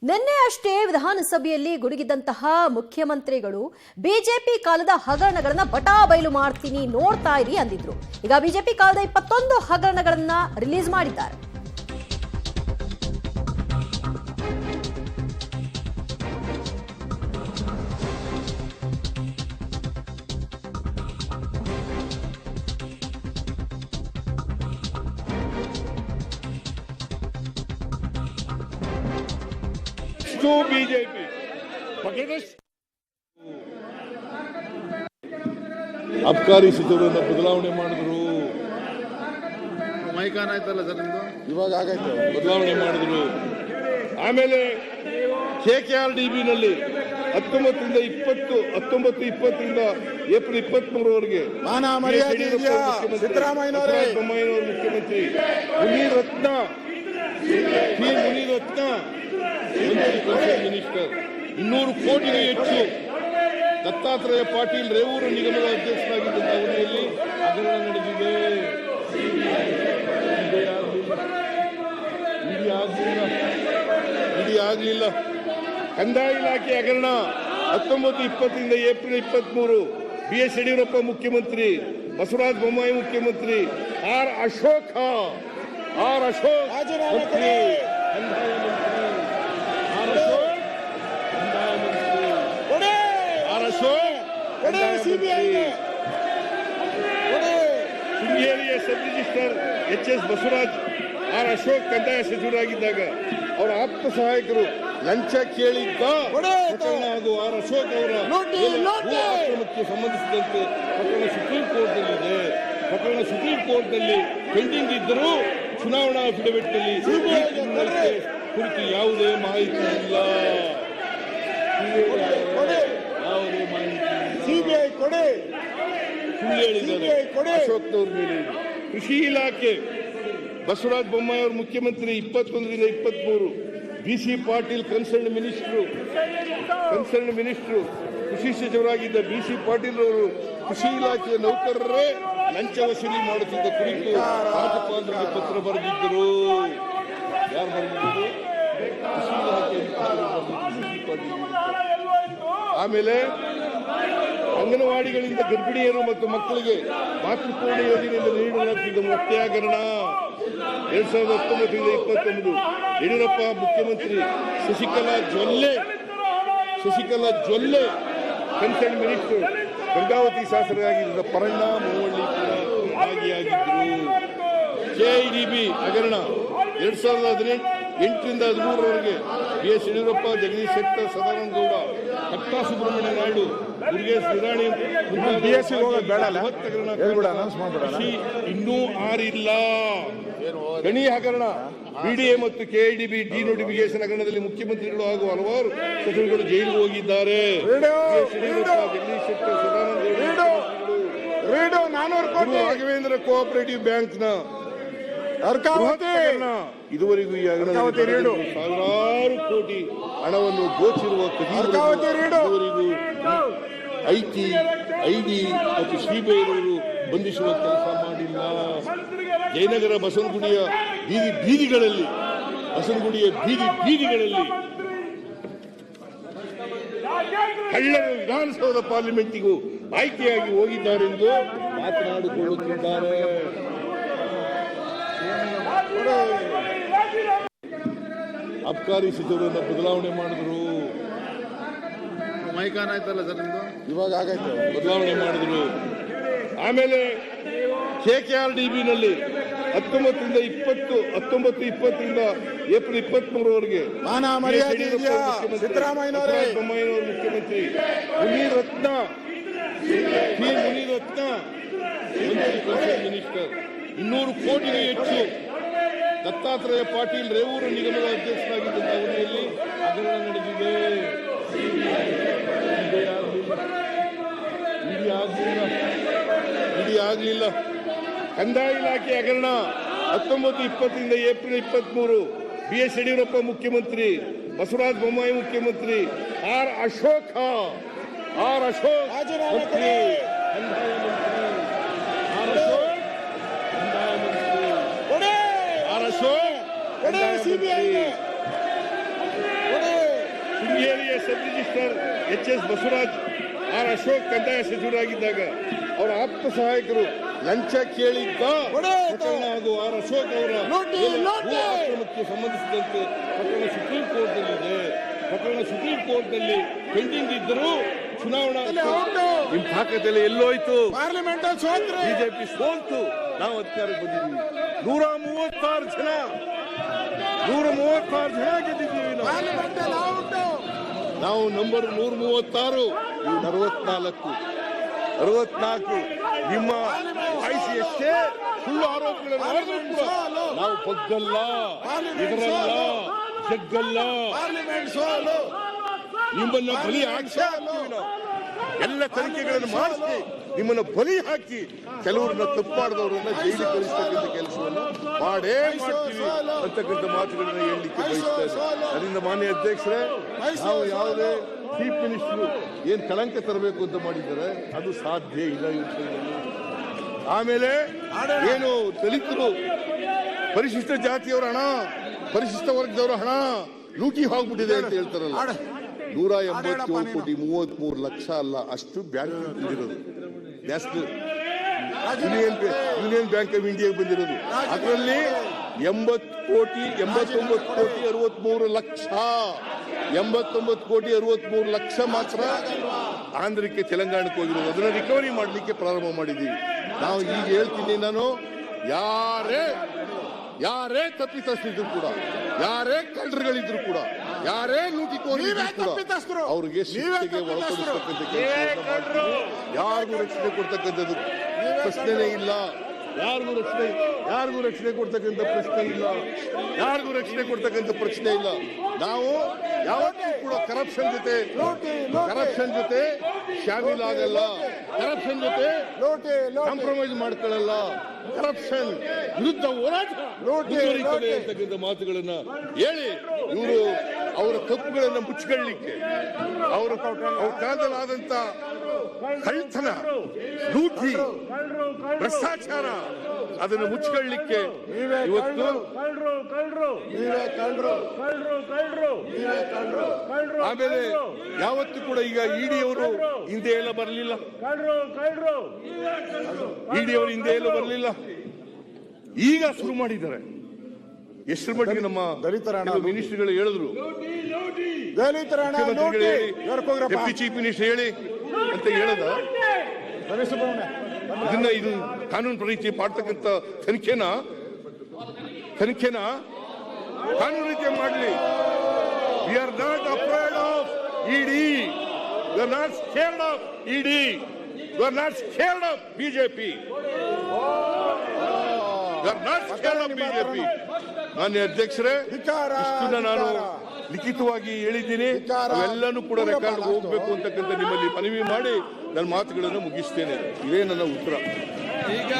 ನಿನ್ನೆ ಅಷ್ಟೇ ವಿಧಾನಸಭೆಯಲ್ಲಿ ಗುಡುಗಿದಂತಹ ಮುಖ್ಯಮಂತ್ರಿಗಳು ಬಿಜೆಪಿ ಕಾಲದ ಹಗರಣಗಳನ್ನ ಬಟಾಬೈಲು ಮಾಡ್ತೀನಿ ನೋಡ್ತಾ ಇರಿ ಅಂದಿದ್ರು. ಈಗ ಬಿಜೆಪಿ ಕಾಲದ 21 ಹಗರಣಗಳನ್ನ ರಿಲೀಸ್ ಮಾಡಿದ್ದಾರೆ. ಬಿಜೆಪಿ ಅಬ್ಕಾರಿ ಸಚಿವರನ್ನ ಬದಲಾವಣೆ ಮಾಡಿದ್ರು. ಮೈಕಾನ್ ಆಯ್ತಲ್ಲ ಸರ್ ನಿಮ್ದು, ಇವಾಗ ಆಗಾಯ್ತು, ಬದಲಾವಣೆ ಮಾಡಿದ್ರು. ಆಮೇಲೆ KKRDB ನಲ್ಲಿ 19-20ರಿಂದ ಏಪ್ರಿಲ್ 23ರವರೆಗೆ ಸಿದ್ದರಾಮಯ್ಯನವರೇ ಮುಖ್ಯಮಂತ್ರಿ ಮುನೀರ್ ರತ್ನ ಮಿನಿಸ್ಟರ್ 200 ಕೋಟಿಗೂ ಹೆಚ್ಚು ದತ್ತಾತ್ರೇಯ ಪಾಟೀಲ್ ರೇವೂರು ನಿಗಮದ ಅಧ್ಯಕ್ಷರಾಗಿದ್ದಂತಹ ಅವಧಿಯಲ್ಲಿ ಹಗರಣ ನಡೆದಿದೆ. ಇಡೀ ಆಗಲಿಲ್ಲ. ಕಂದಾಯ ಇಲಾಖೆ ಹಗರಣ 19-20ರಿಂದ ಏಪ್ರಿಲ್ 23 BS ಯಡಿಯೂರಪ್ಪ ಮುಖ್ಯಮಂತ್ರಿ, ಬಸವರಾಜ ಬೊಮ್ಮಾಯಿ ಮುಖ್ಯಮಂತ್ರಿ, ಆರ್ ಅಶೋಕ್ ಮಂತ್ರಿ, ಕಂದಾಯ ಮಂತ್ರಿ ಶೃಂಗೇರಿಯ sub registrar HS Basavaraj, R Ashok ಕಂದಾಯ ಸಚಿವರಾಗಿದ್ದಾಗ ಅವರ ಆಪ್ತ ಸಹಾಯಕರು ಲಂಚ ಕೇಳಿದ್ದ ಪ್ರಕರಣ ಹಾಗೂ ಆರ್ ಅಶೋಕ್ ಅವರ ಆಕ್ರಮಕ್ಕೆ ಸಂಬಂಧಿಸಿದಂತೆ ಪ್ರಕರಣ ಸುಪ್ರೀಂ ಕೋರ್ಟ್ನಲ್ಲಿ ಪೆಂಡಿಂಗ್ ಇದ್ದರೂ ಚುನಾವಣಾ ಅಫಿಡವಿಟ್ನಲ್ಲಿ ಕುರಿತು ಯಾವುದೇ ಮಾಹಿತಿ ಇಲ್ಲ. ಅಶೋಕ್ನವ್ರ ಮೇಲೆ ಕೃಷಿ ಇಲಾಖೆ ಬಸವರಾಜ ಬೊಮ್ಮಾಯಿ ಅವರು ಮುಖ್ಯಮಂತ್ರಿ 21ರಿಂದ 23 BC ಪಾಟೀಲ್ ಕನ್ಸರ್ನ್ ಮಿನಿಸ್ಟ್ರು ಕೃಷಿ ಸಚಿವರಾಗಿದ್ದ BC ಪಾಟೀಲ್ ಅವರು ಕೃಷಿ ಇಲಾಖೆಯ ನೌಕರರೇ ಲಂಚ ವಸೂಲಿ ಮಾಡುತ್ತಿದ್ದ ಕುರಿತು ರಾಜ್ಯಪಾಲರಿಗೆ ಪತ್ರ ಬರೆದಿದ್ದರು. ಯಾರು ಬರೆದಿದ್ದರು? ಕೃಷಿ ಇಲಾಖೆ ಪಾಟೀಲ್. ಆಮೇಲೆ ಅಂಗನವಾಡಿಗಳಿಂದ ಗರ್ಭಿಣಿಯರು ಮತ್ತು ಮಕ್ಕಳಿಗೆ ಮಾತೃಪೂರ್ಣ ಯೋಜನೆಯಿಂದ ನೀಡಲಾಗುತ್ತಿದ್ದ ಮೊಟ್ಟೆ ಹಗರಣ 2019ರಿಂದ 21 ಯಡಿಯೂರಪ್ಪ ಮುಖ್ಯಮಂತ್ರಿ ಶಶಿಕಲಾ ಜೊಲ್ಲೆ ಕನ್ಸರ್ನ್ ಮಿನಿಸ್ಟರ್ ಗಂಗಾವತಿ ಶಾಸಕರಾಗಿದ್ದ ಪರಣ್ಣ ಮೂವಳ್ಳಿ ಕೂಡ ಭಾಗಿಯಾಗಿದ್ದರು. KIDB ಹಗರಣ 2018ರಿಂದ 13ರವರೆಗೆ BS ಯಡಿಯೂರಪ್ಪ, ಜಗದೀಶ್ ಶೆಟ್ಟರ್, ಸದಾನಂದ ಗೌಡ, ಕಟ್ಟಾ ಸುಬ್ರಹ್ಮಣ್ಯ ನಾಯ್ಡು, ಮುರುಗೇಶ್ ನಿರಾಣಿ ಇನ್ನೂ ಆರಿಲ್ಲ. ಗಣಿ ಹಗರಣ, BDA ಮತ್ತು KIDB ಡಿನೋಟಿಫಿಕೇಶನ್ ಹಗರಣದಲ್ಲಿ ಮುಖ್ಯಮಂತ್ರಿಗಳು ಹಾಗೂ ಹಲವಾರು ಸಚಿವರುಗಳು ಜೈಲಿಗೆ ಹೋಗಿದ್ದಾರೆ. ಜಗದೀಶ್ ಶೆಟ್ಟರ್, ಸದಾನಂದ ಗೌಡ, ರಾಘವೇಂದ್ರ ಕೋಆಪರೇಟಿವ್ ಬ್ಯಾಂಕ್ನ ಇದುವರೆಗೂ ಈ ಹಗರಣದಲ್ಲಿ ಸಾವಿರಾರು ಕೋಟಿ ಹಣವನ್ನು ದೋಚಿರುವ ಇದುವರೆಗೂ ID ಮತ್ತು CBI ಬಂಧಿಸುವ ಕೆಲಸ ಮಾಡಿಲ್ಲ. ಜಯನಗರ ಬಸವನಗುಡಿಯ ಬೀದಿಗಳಲ್ಲಿ ಕಳ್ಳರು ವಿಧಾನಸೌಧ ಪಾರ್ಲಿಮೆಂಟಿಗೂ ಆಯ್ಕೆಯಾಗಿ ಹೋಗಿದ್ದಾರೆಂದು ಮಾತನಾಡಿಕೊಳ್ಳುತ್ತಿದ್ದಾರೆ. ಅಬ್ಕಾರಿ ಸಚಿವರನ್ನ ಬದಲಾವಣೆ ಮಾಡಿದ್ರು. ಮೈಕಾನ್ ಆಯ್ತಲ್ಲ ಸರ್ ನಿಮ್ದು, ಇವಾಗ ಆಗಾಯ್ತು, ಬದಲಾವಣೆ ಮಾಡಿದ್ರು. ಆಮೇಲೆ KKRDB ನಲ್ಲಿ 19-20ರಿಂದ ಏಪ್ರಿಲ್ 23ರವರೆಗೆ ಸಿದ್ದರಾಮಯ್ಯನವರೇ ಮುಖ್ಯಮಂತ್ರಿ ಮುನೀರ್ ರತ್ನ ಮಿನಿಸ್ಟರ್ 200 ಕೋಟಿಗೂ ಹೆಚ್ಚು ದತ್ತಾತ್ರೇಯ ಪಾಟೀಲ್ ರೇವೂರು ನಿಗಮದ ಅಧ್ಯಕ್ಷರಾಗಿದ್ದಂತಹ ಅವಧಿಯಲ್ಲಿ ಹಗರಣ ನಡೆದಿದೆ. ಇಡೀ ಆಗಲಿಲ್ಲ. ಕಂದಾಯ ಇಲಾಖೆ ಹಗರಣ 19-20ರಿಂದ ಏಪ್ರಿಲ್ 23 BS ಯಡಿಯೂರಪ್ಪ ಮುಖ್ಯಮಂತ್ರಿ, ಬಸವರಾಜ ಬೊಮ್ಮಾಯಿ ಮುಖ್ಯಮಂತ್ರಿ, ಆರ್ ಅಶೋಕ್ ಮಂತ್ರಿ, ಕಂದಾಯ ಮಂತ್ರಿ, ಆರ್ ಅಶೋಕ್ ಶೃಂಗೇರಿಯ sub registrar H S. Basavaraj R. Ashok ಕಂದಾಯ ಸಚಿವರಾಗಿದ್ದಾಗ ಅವರ ಆಪ್ತ ಸಹಾಯಕರು ಲಂಚ ಕೇಳಿದ್ದ ಪ್ರಕರಣ ಹಾಗೂ ಆರ್. ಅಶೋಕ್ ಅವರ ಆಕ್ರಮಕ್ಕೆ ಸಂಬಂಧಿಸಿದಂತೆ ಪ್ರಕರಣ ಸುಪ್ರೀಂ ಕೋರ್ಟ್ನಲ್ಲಿದೆ. ಪ್ರಕರಣ ಸುಪ್ರೀಂ ಕೋರ್ಟ್ನಲ್ಲಿ ಪೆಂಡಿಂಗ್ ಇದ್ದರೂ ಚುನಾವಣಾ ನಿಮ್ ತಾಕತ್ತಲ್ಲಿ ಎಲ್ಲೋಯ್ತು? ಪಾರ್ಲಿಮೆಂಟ್ ಬಿಜೆಪಿ ಸೋಲ್ತು, ನಾವು ಅಧಿಕಾರಕ್ಕೆ ಬಂದಿದ್ದೀವಿ. 136 ಜನ ಗೆದ್ದಿದ್ದೀವಿ ನಾವು. ನಂಬರ್ 136, ಇವು 64. ನಿಮ್ಮ ಆಯ್ಸಿ ಎಷ್ಟೇ ಸುಳ್ಳು ಆರೋಪಗಳನ್ನು ಮಾಡಿದ್ರು ಕೂಡ ನಾವು ಬಗ್ಗಲ್ಲ, ಇದರಲ್ಲ, ಜಗ್ಗಲ್ಲ. ನಿಮ್ಮನ್ನ ಬಲಿ ಹಾಕಿ ಎಲ್ಲ ತನಿಖೆಗಳನ್ನು ಮಾಡಿಸಿ ನಿಮ್ಮನ್ನ ಬಲಿ ಹಾಕಿ ಕೆಲವರನ್ನ ತಪ್ಪು ಮಾಡಿದವರನ್ನ ಜೈಲಿಗೆ ಕಳಿಸ್ತಕ್ಕಂಥ ಕೆಲಸವನ್ನು ಮಾಡೇ ಮಾಡ್ತೀವಿ ಅಂತಕ್ಕಂಥ ಮಾತುಗಳನ್ನ ಹೇಳಲಿಕ್ಕೆ ಬಯಸ್ತೇನೆ. ಅದರಿಂದ ಮಾನ್ಯ ಅಧ್ಯಕ್ಷರೇ, ನಾವು ಯಾವುದೇ ಚೀಫ್ ಮಿನಿಸ್ಟರ್ ಏನ್ ಕಳಂಕ ತರಬೇಕು ಅಂತ ಮಾಡಿದ್ದಾರೆ ಅದು ಸಾಧ್ಯ ಇಲ್ಲ ಈ ವಿಷಯದಲ್ಲಿ. ಆಮೇಲೆ ಏನು ದಲಿತರು, ಪರಿಶಿಷ್ಟ ಜಾತಿಯವರ ಹಣ, ಪರಿಶಿಷ್ಟ ವರ್ಗದವರ ಹಣ ಲೂಟಿ ಹೋಗ್ಬಿಟ್ಟಿದೆ ಅಂತ ಹೇಳ್ತಾರಲ್ಲ, 187 ಕೋಟಿ 33 ಲಕ್ಷ ಅಲ್ಲ, ಅಷ್ಟು ಬ್ಯಾಂಕ್ ಬಂದಿರೋದು. ನ್ಯಾಷನಲ್ ಯೂನಿಯನ್ ಬ್ಯಾಂಕ್ ಆಫ್ ಇಂಡಿಯಾಗೆ ಬಂದಿರೋದು. ಅದರಲ್ಲಿ 89 ಕೋಟಿ 63 ಲಕ್ಷ 89 ಕೋಟಿ 63 ಲಕ್ಷ ಮಾತ್ರ ಆಂಧ್ರಕ್ಕೆ, ತೆಲಂಗಾಣಕ್ಕೆ ಹೋಗಿರೋದು. ಅದನ್ನ ರಿಕವರಿ ಮಾಡಲಿಕ್ಕೆ ಪ್ರಾರಂಭ ಮಾಡಿದ್ದೀವಿ ನಾವು. ಈಗ ಹೇಳ್ತೀನಿ ನಾನು, ಯಾರೇ ತಪ್ಪಿತಸ್ಥರಿದ್ರು ಕೂಡ, ಯಾರೇ ಕಳ್ಳರುಗಳಿದ್ರು ಕೂಡ, ಯಾರೇ ಲೂಟಿಕೋರಿದ್ರು ಕೂಡ ಅವ್ರಿಗೆ ಶಿಕ್ಷೆಗೆ ಒಳಪಡಿಸ್ತಕ್ಕಂಥ ಕೆಲಸ ಮಾಡ್ತೀವಿ. ಯಾರಿಗೂ ರಕ್ಷಣೆ ಕೊಡ್ತಕ್ಕಂಥದ್ದು ಪ್ರಶ್ನೆನೇ ಇಲ್ಲ. ಯಾರಿಗೂ ರಕ್ಷಣೆ ಕೊಡ್ತಕ್ಕಂಥ ಪ್ರಶ್ನೆ ಇಲ್ಲ. ನಾವು ಯಾವತ್ತೂ ಕೂಡ ಕರಪ್ಷನ್ ಜೊತೆ ಶಾಮೀಲಾಗಲ್ಲ, ಕರಪ್ಷನ್ ಜೊತೆ ಕಾಂಪ್ರಮೈಸ್ ಮಾಡ್ಕೊಳ್ಳಲ್ಲ. ಕರಪ್ಷನ್ ವಿರುದ್ಧ ಹೋರಾಟ ಅಂತಕ್ಕಂಥ ಮಾತುಗಳನ್ನ ಹೇಳಿ ಇವರು ಅವರ ತಪ್ಪುಗಳನ್ನ ಮುಚ್ಚಿಕೊಳ್ಳಲಿಕ್ಕೆ, ಅವರ ಕಾಲದಲ್ಲಾದಂತ ಕಳ್ತನ, ಲೂಟಿ, ಭ್ರಷ್ಟಾಚಾರ ಅದನ್ನು ಮುಚ್ಚಿಕೊಳ್ಳಲಿಕ್ಕೆ ಇವತ್ತು ಆಮೇಲೆ ಯಾವತ್ತೂ ಕೂಡ ಈಗ ಇಡಿಯವರು ಹಿಂದೆ ಎಲ್ಲ ಬರಲಿಲ್ಲ. ಈಗ ಶುರು ಮಾಡಿದ್ದಾರೆ. ಎಷ್ಟರ ಮಟ್ಟಿಗೆ ನಮ್ಮ ಮಿನಿಸ್ಟರ್ಗಳು ಹೇಳಿದ್ರು, ಡೆಪ್ಟಿ ಚೀಫ್ ಮಿನಿಸ್ಟರ್ ಹೇಳಿ ಅಂತ ಹೇಳದ, ಇದು ಕಾನೂನು ರೀತಿ ಮಾಡ್ತಕ್ಕಂಥ ತನಿಖೆನ ಕಾನೂನು ರೀತಿ ಮಾಡಲಿ. We are not afraid of ED, we are not scared of ED, we are not scared of BJP, we are not scared of BJP. ಮಾನ್ಯ ಅಧ್ಯಕ್ಷರೇ, ಇಷ್ಟನ್ನ ನಾನು ಲಿಖಿತವಾಗಿ ಹೇಳಿದ್ದೀನಿ. ಅವೆಲ್ಲನೂ ಕೂಡ ರೆಕಾರ್ಡ್ ಹೋಗ್ಬೇಕು ಅಂತಕ್ಕಂಥ ನಿಮ್ಮಲ್ಲಿ ಮನವಿ ಮಾಡಿ ನನ್ನ ಮಾತುಗಳನ್ನು ಮುಗಿಸ್ತೇನೆ. ಇದೇ ನನ್ನ ಉತ್ತರ. ಈಗ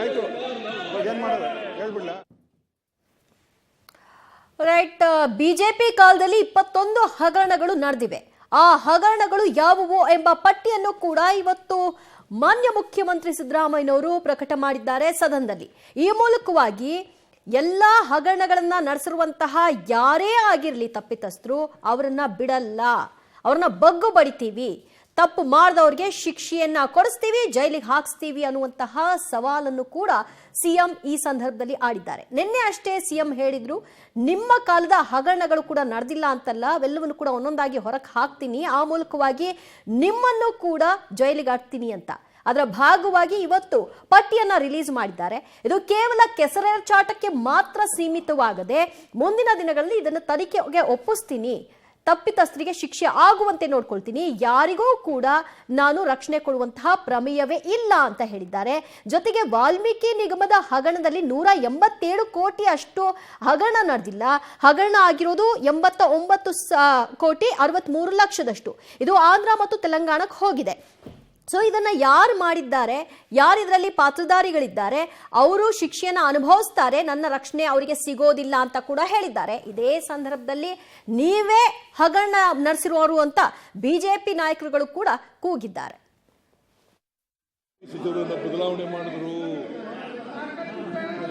ಆಯ್ತು, ಏನ್ ಮಾಡೋದು ಹೇಳ್ಬಿಡ್ಲ. ರೈಟ್, ಬಿಜೆಪಿ ಕಾಲದಲ್ಲಿ 21 ಹಗರಣಗಳು ನಡೆದಿವೆ. ಆ ಹಗರಣಗಳು ಯಾವುವು ಎಂಬ ಪಟ್ಟಿಯನ್ನು ಕೂಡ ಇವತ್ತು ಮಾನ್ಯ ಮುಖ್ಯಮಂತ್ರಿ ಸಿದ್ದರಾಮಯ್ಯನವರು ಪ್ರಕಟ ಮಾಡಿದ್ದಾರೆ ಸದನದಲ್ಲಿ. ಈ ಮೂಲಕವಾಗಿ ಎಲ್ಲ ಹಗರಣಗಳನ್ನ ನಡೆಸಿರುವಂತಹ ಯಾರೇ ಆಗಿರಲಿ ತಪ್ಪಿತಸ್ಥರು, ಅವರನ್ನ ಬಿಡಲ್ಲ, ಅವ್ರನ್ನ ಬಗ್ಗು ಬಡಿತೀವಿ, ತಪ್ಪು ಮಾಡಿದವ್ರಿಗೆ ಶಿಕ್ಷೆಯನ್ನ ಕೊಡಿಸ್ತೀವಿ, ಜೈಲಿಗೆ ಹಾಕಿಸ್ತೀವಿ ಅನ್ನುವಂತಹ ಸವಾಲನ್ನು ಕೂಡ ಸಿಎಂ ಈ ಸಂದರ್ಭದಲ್ಲಿ ಆಡಿದ್ದಾರೆ. ನಿನ್ನೆ ಅಷ್ಟೇ ಸಿಎಂ ಹೇಳಿದ್ರು, ನಿಮ್ಮ ಕಾಲದ ಹಗರಣಗಳು ಕೂಡ ನಡೆದಿಲ್ಲ ಅಂತಲ್ಲ, ಅವೆಲ್ಲವನ್ನು ಕೂಡ ಒಂದೊಂದಾಗಿ ಹೊರಗೆ ಹಾಕ್ತೀನಿ, ಆ ಮೂಲಕವಾಗಿ ನಿಮ್ಮನ್ನು ಕೂಡ ಜೈಲಿಗೆ ಹಾಕ್ತೀನಿ ಅಂತ. ಅದರ ಭಾಗವಾಗಿ ಇವತ್ತು ಪಟ್ಟಿಯನ್ನ ರಿಲೀಸ್ ಮಾಡಿದ್ದಾರೆ. ಇದು ಕೇವಲ ಕೆಸರೆರಚಾಟಕ್ಕೆ ಮಾತ್ರ ಸೀಮಿತವಾಗದೆ ಮುಂದಿನ ದಿನಗಳಲ್ಲಿ ಇದನ್ನು ತನಿಖೆಗೆ ಒಪ್ಪಿಸ್ತೀನಿ, ತಪ್ಪಿತಸ್ಥರಿಗೆ ಶಿಕ್ಷೆ ಆಗುವಂತೆ ನೋಡ್ಕೊಳ್ತೀನಿ, ಯಾರಿಗೂ ಕೂಡ ನಾನು ರಕ್ಷಣೆ ಕೊಡುವಂತಹ ಪ್ರಮೇಯವೇ ಇಲ್ಲ ಅಂತ ಹೇಳಿದ್ದಾರೆ. ಜೊತೆಗೆ ವಾಲ್ಮೀಕಿ ನಿಗಮದ ಹಗರಣದಲ್ಲಿ 187 ಕೋಟಿ ಅಷ್ಟು ಹಗರಣ ನಡೆದಿಲ್ಲ. ಹಗರಣ ಆಗಿರೋದು 89 ಕೋಟಿ 63 ಲಕ್ಷದಷ್ಟು. ಇದು ಆಂಧ್ರ ಮತ್ತು ತೆಲಂಗಾಣಕ್ಕೆ ಹೋಗಿದೆ. ಸೊ ಇದನ್ನ ಯಾರು ಮಾಡಿದ್ದಾರೆ, ಯಾರು ಇದರಲ್ಲಿ ಪಾತ್ರಧಾರಿಗಳಿದ್ದಾರೆ, ಅವರು ಶಿಕ್ಷೆಯನ್ನು ಅನುಭವಿಸ್ತಾರೆ, ನನ್ನ ರಕ್ಷಣೆ ಅವರಿಗೆ ಸಿಗೋದಿಲ್ಲ ಅಂತ ಕೂಡ ಹೇಳಿದ್ದಾರೆ. ಇದೇ ಸಂದರ್ಭದಲ್ಲಿ ನೀವೇ ಹಗರಣ ನಡೆಸಿರುವವರು ಅಂತ ಬಿಜೆಪಿ ನಾಯಕರುಗಳು ಕೂಡ ಕೂಗಿದ್ದಾರೆ. ಬದಲಾವಣೆ ಮಾಡಿದ್ರು,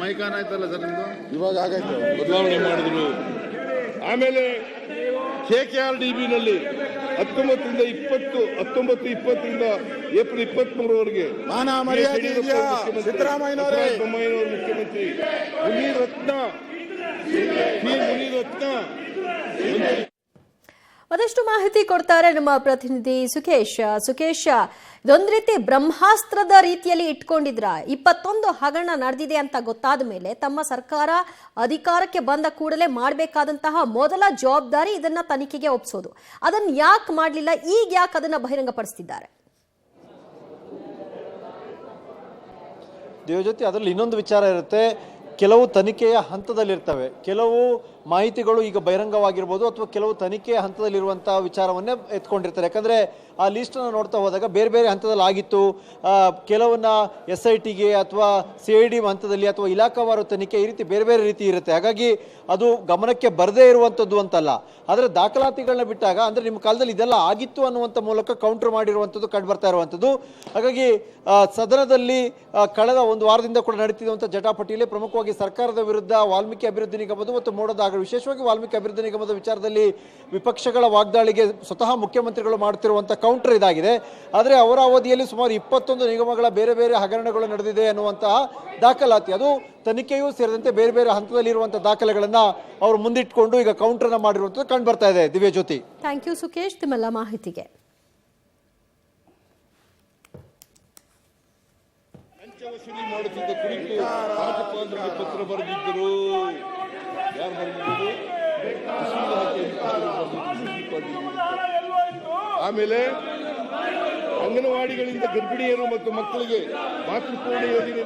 ಮೈಕಾನ್ ಆಯ್ತಲ್ಲ ಸರ್ ನಿಮ್ದು, ಇವಾಗ ಆಗೈತೆ ಬದಲಾವಣೆ ಮಾಡಿದ್ರು. ಆಮೇಲೆ KKRDB ನಲ್ಲಿ 19-20ರಿಂದ ಏಪ್ರಿಲ್ 23ರವರೆಗೆ ಮಾನ ಮರ್ಯಾದೆ ಇದೆಯಾ? ಸಿದ್ದರಾಮಯ್ಯನವರೇ. ಬೊಮ್ಮಾಯಿನವರು ಮುಖ್ಯಮಂತ್ರಿ. ಮುನೀರ್ ರತ್ನ ಅದಷ್ಟು ಮಾಹಿತಿ ಕೊಡ್ತಾರೆ ನಮ್ಮ ಪ್ರತಿನಿಧಿ ಸುಖೇಶ್. ಇದೊಂದು ರೀತಿ ಬ್ರಹ್ಮಾಸ್ತ್ರದ ರೀತಿಯಲ್ಲಿ ಇಟ್ಕೊಂಡಿದ್ರ 21 ಹಗರಣ ನಡೆದಿದೆ ಅಂತ ಗೊತ್ತಾದ ಮೇಲೆ ತಮ್ಮ ಸರ್ಕಾರ ಅಧಿಕಾರಕ್ಕೆ ಬಂದ ಕೂಡಲೇ ಮಾಡಬೇಕಾದಂತಹ ಮೊದಲ ಜವಾಬ್ದಾರಿ ಇದನ್ನ ತನಿಖೆಗೆ ಒಪ್ಪಿಸೋದು. ಅದನ್ನ ಯಾಕೆ ಮಾಡಲಿಲ್ಲ? ಈಗ ಯಾಕೆ ಅದನ್ನ ಬಹಿರಂಗಪಡಿಸ್ತಿದ್ದಾರೆ? ದೇವಜ್ಯೋತಿ, ಅದರಲ್ಲಿ ಇನ್ನೊಂದು ವಿಚಾರ ಇರುತ್ತೆ. ಕೆಲವು ತನಿಖೆಯ ಹಂತದಲ್ಲಿರ್ತವೆ, ಕೆಲವು ಮಾಹಿತಿಗಳು ಈಗ ಬಹಿರಂಗವಾಗಿರ್ಬೋದು ಅಥವಾ ಕೆಲವು ತನಿಖೆಯ ಹಂತದಲ್ಲಿರುವಂತಹ ವಿಚಾರವನ್ನೇ ಎತ್ಕೊಂಡಿರ್ತಾರೆ. ಯಾಕಂದ್ರೆ ಆ ಲಿಸ್ಟನ್ನು ನೋಡ್ತಾ ಹೋದಾಗ ಬೇರೆ ಬೇರೆ ಹಂತದಲ್ಲಿ ಆಗಿತ್ತು, ಕೆಲವನ್ನ SITಗೆ ಅಥವಾ CID ಹಂತದಲ್ಲಿ ಅಥವಾ ಇಲಾಖಾವಾರು ತನಿಖೆ, ಈ ರೀತಿ ಬೇರೆ ಬೇರೆ ರೀತಿ ಇರುತ್ತೆ. ಹಾಗಾಗಿ ಅದು ಗಮನಕ್ಕೆ ಬರದೇ ಇರುವಂಥದ್ದು ಅಂತಲ್ಲ, ಆದರೆ ದಾಖಲಾತಿಗಳನ್ನ ಬಿಟ್ಟಾಗ ಅಂದ್ರೆ ನಿಮ್ಮ ಕಾಲದಲ್ಲಿ ಇದೆಲ್ಲ ಆಗಿತ್ತು ಅನ್ನುವಂಥ ಮೂಲಕ ಕೌಂಟರ್ ಮಾಡಿರುವಂಥದ್ದು ಕಂಡು ಬರ್ತಾ ಇರುವಂಥದ್ದು. ಹಾಗಾಗಿ ಸದನದಲ್ಲಿ ಕಳೆದ ಒಂದು ವಾರದಿಂದ ಕೂಡ ನಡೀತಿರುವಂಥ ಜಟಾಪಟಿಯಲ್ಲಿ ಪ್ರಮುಖವಾಗಿ ಸರ್ಕಾರದ ವಿರುದ್ಧ ವಾಲ್ಮೀಕಿ ಅಭಿವೃದ್ಧಿ ನಿಗಮದ ಮತ್ತು ಮೋಡದ ವಿಶೇಷವಾಗಿ ವಾಲ್ಮೀಕಿ ಅಭಿವೃದ್ಧಿ ನಿಗಮದ ವಿಚಾರದಲ್ಲಿ ವಿಪಕ್ಷಗಳ ವಾಗ್ದಾಳಿಗೆ ಸ್ವತಃ ಮುಖ್ಯಮಂತ್ರಿಗಳು ಮಾಡುತ್ತಿರುವಂಥ ಕೌಂಟರ್ ಇದಾಗಿದೆ. ಆದರೆ ಅವರ ಅವಧಿಯಲ್ಲಿ ಸುಮಾರು 21 ನಿಗಮಗಳ ಬೇರೆ ಬೇರೆ ಹಗರಣಗಳು ನಡೆದಿದೆ ಅನ್ನುವಂತಹ ದಾಖಲಾತಿ, ಅದು ತನಿಖೆಯೂ ಸೇರಿದಂತೆ ಬೇರೆ ಬೇರೆ ಹಂತದಲ್ಲಿ ಇರುವಂತಹ ದಾಖಲೆಗಳನ್ನ ಅವರು ಮುಂದಿಟ್ಕೊಂಡು ಈಗ ಕೌಂಟರ್ ಮಾಡಿರುವಂಥದ್ದು ಕಂಡು ಬರ್ತಾ ಇದೆ. ದಿವ್ಯಜ್ಯೋತಿ, ಥ್ಯಾಂಕ್ ಯು ಸುಖೇಶ್ ನಿಮ್ಮೆಲ್ಲ ಮಾಹಿತಿಗೆ. ಲಂಚ ವಸೂಲಿ ಮಾಡುತ್ತಿದ್ದ ಕುರಿತು ರಾಜ್ಯಪಾಲರಿಗೆ ಪತ್ರ ಬರೆದಿದ್ದರು. ಯಾರು ಬರೆದಿದ್ದರು? ಆಮೇಲೆ ಅಂಗನವಾಡಿಗಳಿಂದ ಗರ್ಭಿಣಿಯರು ಮತ್ತು ಮಕ್ಕಳಿಗೆ ಮಾತೃಪೂರ್ಣ ಯೋಜನೆ